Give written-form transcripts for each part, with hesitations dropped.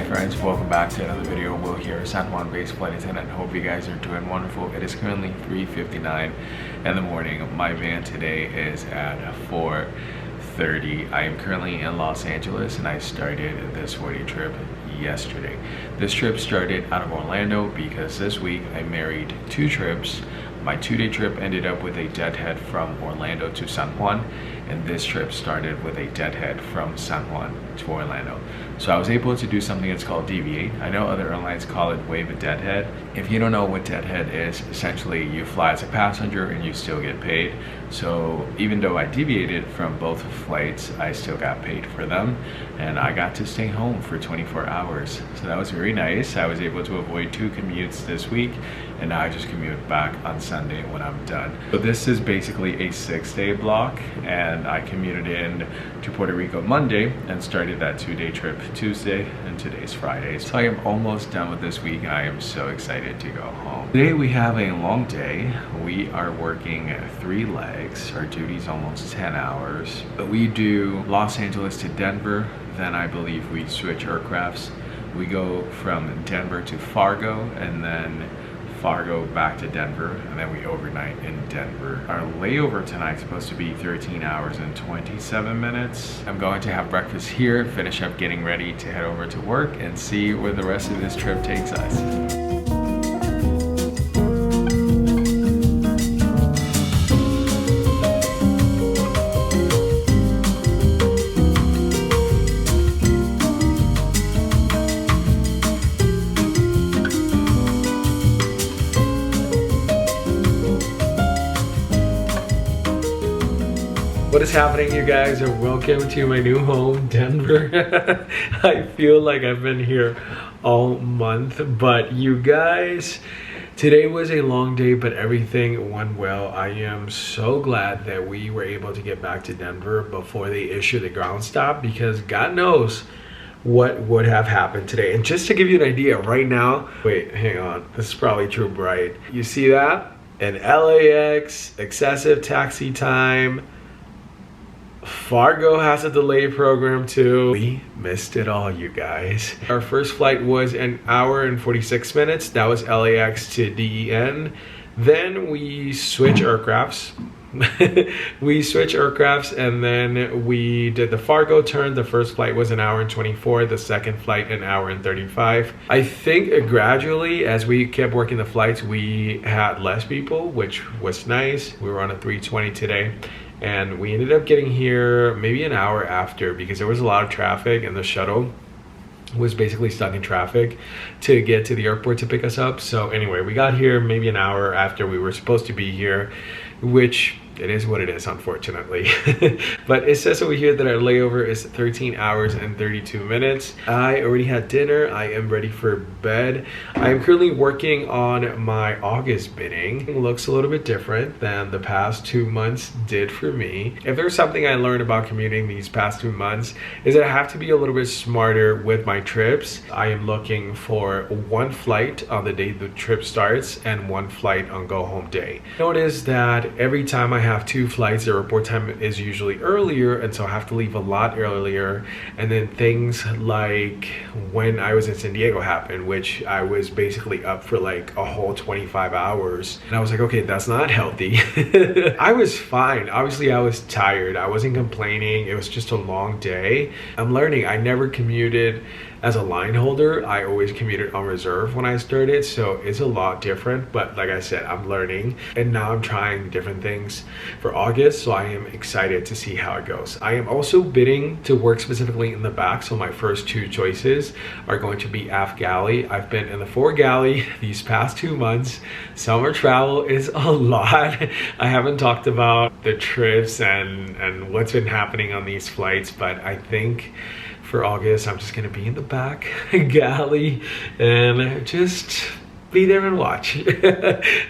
friends, welcome back to another video. Will here, San Juan based flight attendant. Hope you guys are doing wonderful. It is currently 3:59 in the morning. My van today is at 4:30. I am currently in Los Angeles and I started this 4-day trip yesterday. This trip started out of Orlando because this week I married two trips. My 2-day trip ended up with a deadhead from Orlando to San Juan, and this trip started with a deadhead from San Juan to Orlando. So I was able to do something that's called deviate. I know other airlines call it waive a deadhead. If you don't know what deadhead is, essentially you fly as a passenger and you still get paid. So even though I deviated from both flights, I still got paid for them, and I got to stay home for 24 hours. So that was very nice. I was able to avoid 2 commutes this week, and now I just commute back on Sunday when I'm done. So this is basically a 6-day block, and I commuted in to Puerto Rico Monday and started that 2-day trip Tuesday, and today's Friday. So I am almost done with this week and I am so excited to go home. Today we have a long day. We are working 3 legs. Our duty's almost 10 hours. But we do Los Angeles to Denver, then I believe we switch aircrafts. We go from Denver to Fargo, and then Fargo back to Denver, and then we overnight in Denver. Our layover tonight is supposed to be 13 hours and 27 minutes. I'm going to have breakfast here, finish up getting ready to head over to work, and see where the rest of this trip takes us. What is happening, you guys, and welcome to my new home, Denver. I feel like I've been here all month, but you guys, today was a long day, but everything went well. I am so glad that we were able to get back to Denver before they issue the ground stop, because God knows what would have happened today. And just to give you an idea, right now, wait, hang on, this is probably too bright. You see that? An LAX, excessive taxi time. Fargo has a delay program too. We missed it all, you guys. Our first flight was an hour and 46 minutes. That was LAX to DEN. Then we switch aircrafts. And then we did the Fargo turn. The first flight was an hour and 24. The second flight an hour and 35. I think gradually as we kept working the flights, we had less people, which was nice. We were on a 320 today. And we ended up getting here maybe an hour after, because there was a lot of traffic and the shuttle was basically stuck in traffic to get to the airport to pick us up. So anyway, we got here maybe an hour after we were supposed to be here, which it is what it is, unfortunately. But it says over here that our layover is 13 hours and 32 minutes. I already had dinner. I am ready for bed. I am currently working on my August bidding. It looks a little bit different than the past 2 months did for me. If there's something I learned about commuting these past 2 months, is that I have to be a little bit smarter with my trips. I am looking for 1 flight on the day the trip starts and 1 flight on go home day. Notice that every time I have 2 flights, the report time is usually earlier, and so I have to leave a lot earlier. And then things like when I was in San Diego happened, which I was basically up for like a whole 25 hours. And I was like, okay, that's not healthy. I was fine. Obviously, I was tired. I wasn't complaining. It was just a long day. I'm learning. I never commuted as a line holder. I always commuted on reserve when I started, so it's a lot different. But like I said, I'm learning, and now I'm trying different things for August, so I am excited to see how it goes. I am also bidding to work specifically in the back, so my first 2 choices are going to be aft galley. I've been in the 4 galley these past 2 months. Summer travel is a lot. I haven't talked about the trips and what's been happening on these flights, but I think for August, I'm just gonna be in the back galley and just be there and watch.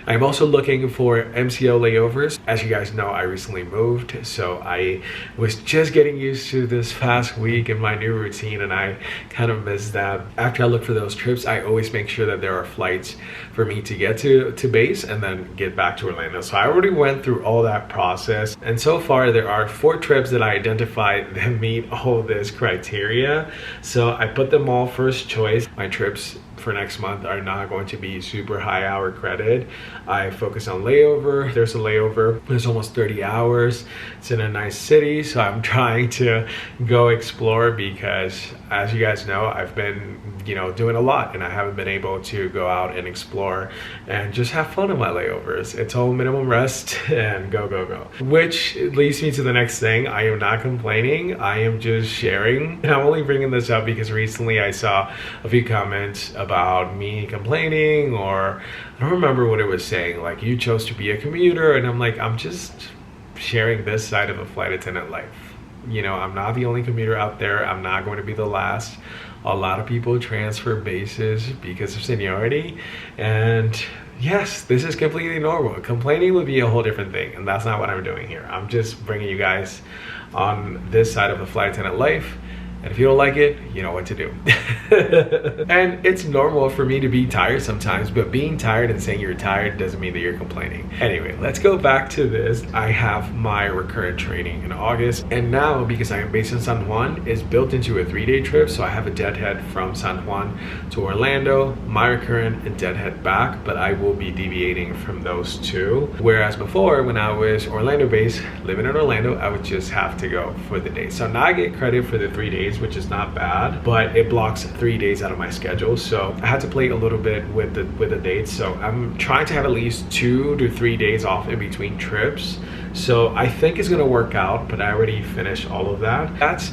I'm also looking for MCO layovers. As you guys know, I recently moved, so I was just getting used to this past week and my new routine, and I kind of missed that. After I look for those trips, I always make sure that there are flights for me to get to base and then get back to Orlando. So I already went through all that process, and so far there are 4 trips that I identified that meet all this criteria. So I put them all first choice. My trips for next month are not going to be super high hour credit. I focus on layover. There's a layover. There's almost 30 hours. It's in a nice city, so I'm trying to go explore because, as you guys know, I've been, doing a lot and I haven't been able to go out and explore and just have fun on my layovers. It's all minimum rest and go, go, go. Which leads me to the next thing. I am not complaining. I am just sharing. And I'm only bringing this up because recently I saw a few comments about me complaining, or I don't remember what it was saying, like, you chose to be a commuter, and I'm like, I'm just sharing this side of a flight attendant life. I'm not the only commuter out there. I'm not going to be the last. A lot of people transfer bases because of seniority, and yes, this is completely normal. Complaining would be a whole different thing, and that's not what I'm doing here. I'm just bringing you guys on this side of the flight attendant life. And if you don't like it, you know what to do. And it's normal for me to be tired sometimes, but being tired and saying you're tired doesn't mean that you're complaining. Anyway, let's go back to this. I have my recurrent training in August, and now, because I am based in San Juan, it's built into a 3-day trip. So I have a deadhead from San Juan to Orlando, my recurrent, and deadhead back, but I will be deviating from those 2. Whereas before, when I was Orlando based, living in Orlando, I would just have to go for the day. So now I get credit for the 3 days, which is not bad, but it blocks 3 days out of my schedule. So I had to play a little bit with the dates. So I'm trying to have at least 2 to 3 days off in between trips. So I think it's gonna work out, but I already finished all of that. That's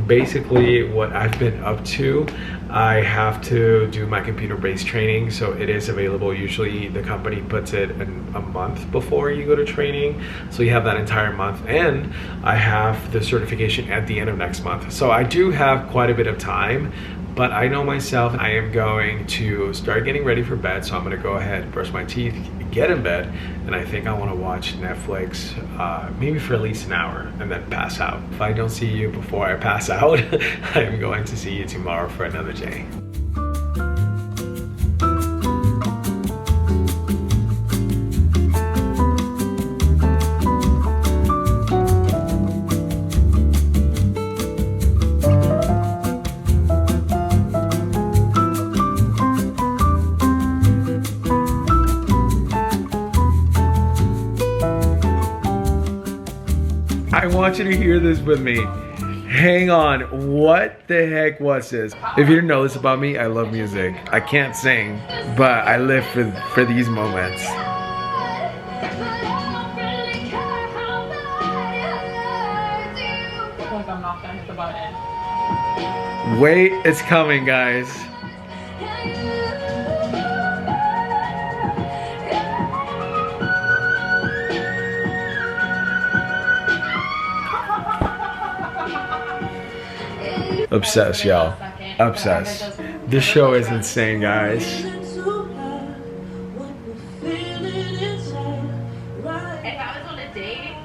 basically what I've been up to. I have to do my computer-based training, so it is available. Usually the company puts it in a month before you go to training, so you have that entire month, and I have the certification at the end of next month. So I do have quite a bit of time, but I know myself, I am going to start getting ready for bed. So I'm gonna go ahead, brush my teeth, get in bed, and I think I wanna watch Netflix, maybe for at least an hour, and then pass out. If I don't see you before I pass out, I'm going to see you tomorrow for another day. I want you to hear this with me. Hang on, what the heck was this? If you didn't know this about me, I love music. I can't sing, but I live for these moments. I'm not gonna hit the button. Wait, it's coming, guys. Obsessed, y'all. Obsessed. This show is insane, guys. If I was on a date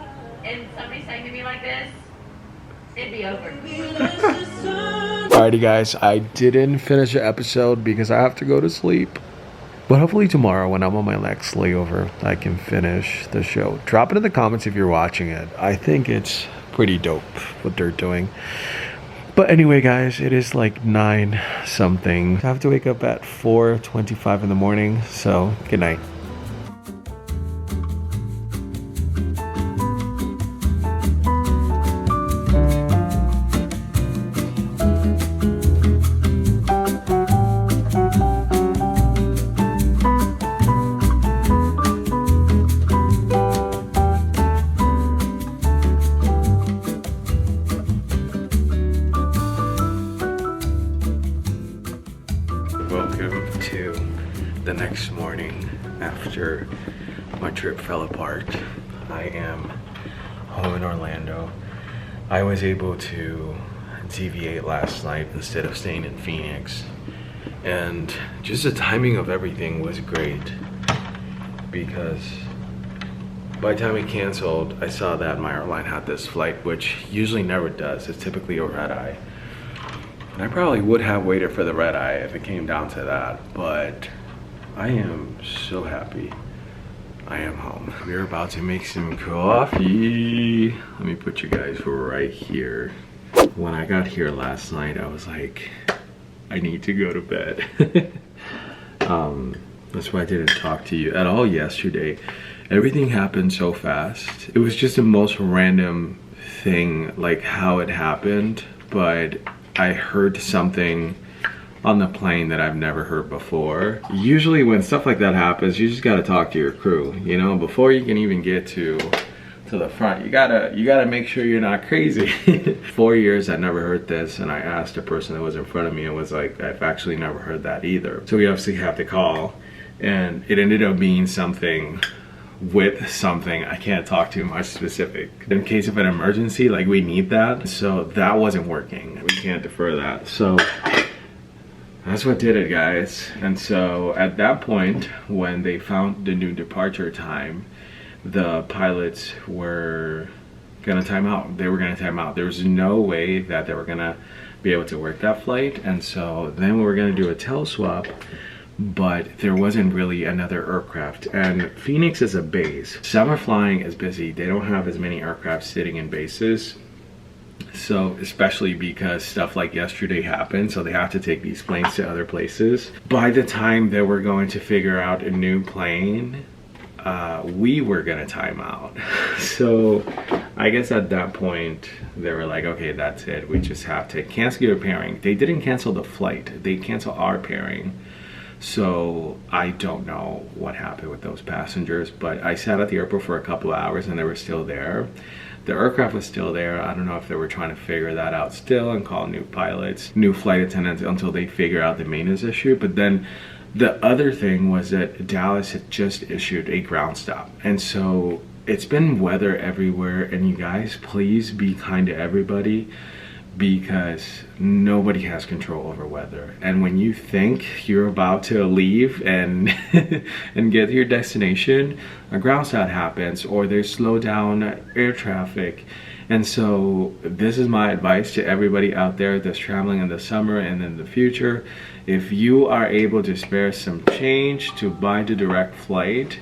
and somebody sang to me like this, it'd be over. Alrighty, guys, I didn't finish the episode because I have to go to sleep. But hopefully tomorrow, when I'm on my next layover, I can finish the show. Drop it in the comments if you're watching it. I think it's pretty dope what they're doing. But anyway, guys, it is like 9 something. I have to wake up at 4:25 in the morning, so good night. Welcome to the next morning after my trip fell apart. I am home in Orlando. I was able to deviate last night instead of staying in Phoenix And just the timing of everything was great, because by the time we canceled, I saw that my airline had this flight, which usually never does. It's typically a red eye. And I probably would have waited for the red eye if it came down to that, but I am so happy I am home. We're about to make some coffee. Let me put you guys right here. When I got here last night, I was like, I need to go to bed. That's why I didn't talk to you at all yesterday. Everything happened so fast. It was just the most random thing, like how it happened, but I heard something on the plane that I've never heard before. Usually when stuff like that happens, you just gotta talk to your crew, you know, before you can even get to the front. You gotta make sure you're not crazy. 4 years I never heard this, and I asked the person that was in front of me and was like, I've actually never heard that either. So we obviously have to call, and it ended up being something with something I can't talk too much specific. In case of an emergency, like we need that. So that wasn't working. We can't defer that. So that's what did it, guys. And so at that point, when they found the new departure time, the pilots were gonna time out. They were gonna time out. There was no way that they were gonna be able to work that flight. And so then we were gonna do a tail swap, but there wasn't really another aircraft. And Phoenix is a base. Summer flying is busy. They don't have as many aircraft sitting in bases. So especially because stuff like yesterday happened, so they have to take these planes to other places. By the time they were going to figure out a new plane, we were gonna time out. So I guess at that point they were like, okay, that's it, we just have to cancel your pairing. They didn't cancel the flight, they canceled our pairing. So I don't know what happened with those passengers, but I sat at the airport for a couple of hours and they were still there. The aircraft was still there. I don't know if they were trying to figure that out still and call new pilots, new flight attendants until they figure out the maintenance issue. But then the other thing was that Dallas had just issued a ground stop. And so it's been weather everywhere. And you guys, please be kind to everybody, because nobody has control over weather. And when you think you're about to leave and and get to your destination, a ground stop happens, or they slow down air traffic. And so this is my advice to everybody out there that's traveling in the summer and in the future. If you are able to spare some change to buy the direct flight,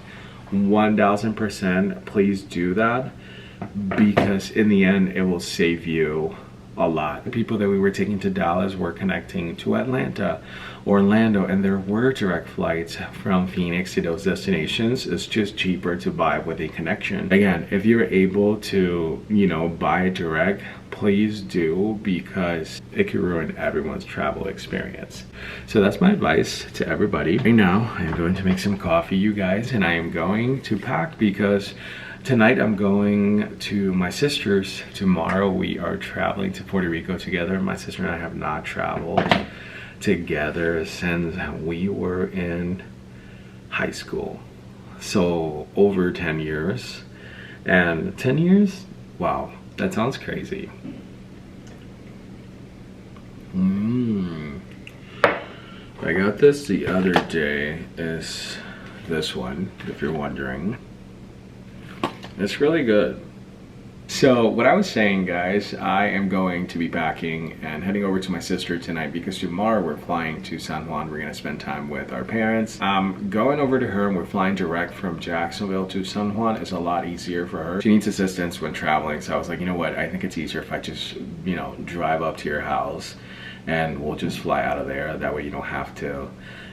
1000% please do that, because in the end it will save you a lot. The people that we were taking to Dallas were connecting to Atlanta, Orlando, and there were direct flights from Phoenix to those destinations. It's just cheaper to buy with a connection. Again, if you're able to, you know, buy direct, please do, because it could ruin everyone's travel experience. So that's my advice to everybody. Right now, I'm going to make some coffee, you guys, and I am going to pack because tonight I'm going to my sister's. Tomorrow we are traveling to Puerto Rico together. My sister and I have not traveled together since we were in high school. So over 10 years. And 10 years? Wow, that sounds crazy. I got this the other day. Is this one, if you're wondering. It's really good. So what I was saying, guys, I am going to be packing and heading over to my sister tonight, because tomorrow we're flying to San Juan. We're gonna spend time with our parents. I'm going over to her and we're flying direct from Jacksonville to San Juan. It's a lot easier for her. She needs assistance when traveling, so I was like, you know what, I think it's easier if I just, you know, drive up to your house and we'll just fly out of there. That way you don't have to,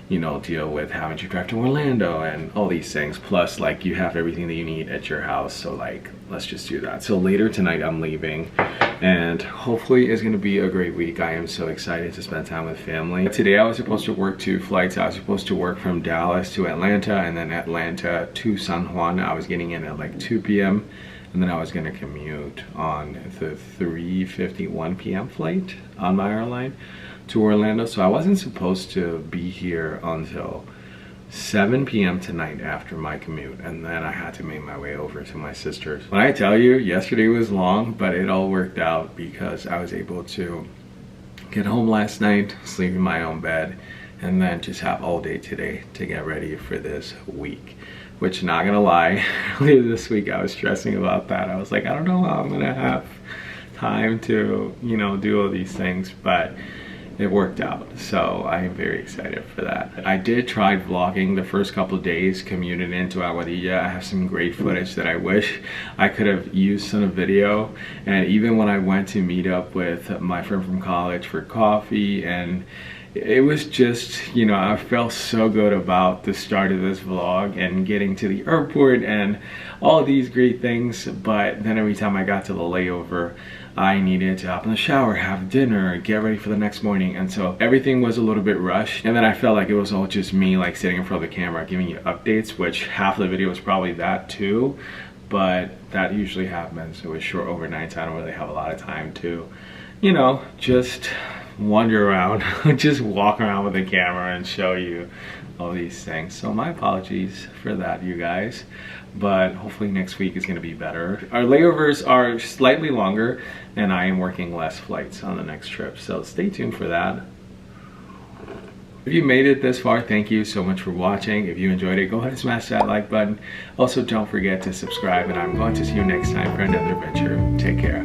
you know, deal with having to drive to Orlando and all these things. Plus, like, you have everything that you need at your house. So, like, let's just do that. So later tonight, I'm leaving, and hopefully it's gonna be a great week. I am so excited to spend time with family. Today, I was supposed to work 2 flights. I was supposed to work from Dallas to Atlanta, and then Atlanta to San Juan. I was getting in at like 2 p.m. and then I was gonna commute on the 3:51 p.m. flight on my airline to Orlando. So I wasn't supposed to be here until 7 p.m. tonight after my commute, and then I had to make my way over to my sister's. When I tell you, yesterday was long, but it all worked out because I was able to get home last night, sleep in my own bed, and then just have all day today to get ready for this week. Which, not gonna lie, earlier this week I was stressing about that. I was like, I don't know how I'm gonna have time to, you know, do all these things, but it worked out. So I'm very excited for that. I did try vlogging the first couple of days commuting into Aguadilla. I have some great footage that I wish I could have used in a video. And even when I went to meet up with my friend from college for coffee, and it was just, you know, I felt so good about the start of this vlog and getting to the airport and all of these great things. But then every time I got to the layover, I needed to hop in the shower, have dinner, get ready for the next morning. And so everything was a little bit rushed. And then I felt like it was all just me, like sitting in front of the camera, giving you updates, which half of the video was probably that too. But that usually happens. It was short overnights. I don't really have a lot of time to, you know, just wander around, just walk around with the camera and show you all these things. So my apologies for that, you guys, but hopefully next week is going to be better. Our layovers are slightly longer and I am working less flights on the next trip, so stay tuned for that. If you made it this far, thank you so much for watching. If you enjoyed it, go ahead and smash that like button. Also, don't forget to subscribe, and I'm going to see you next time for another adventure. Take care.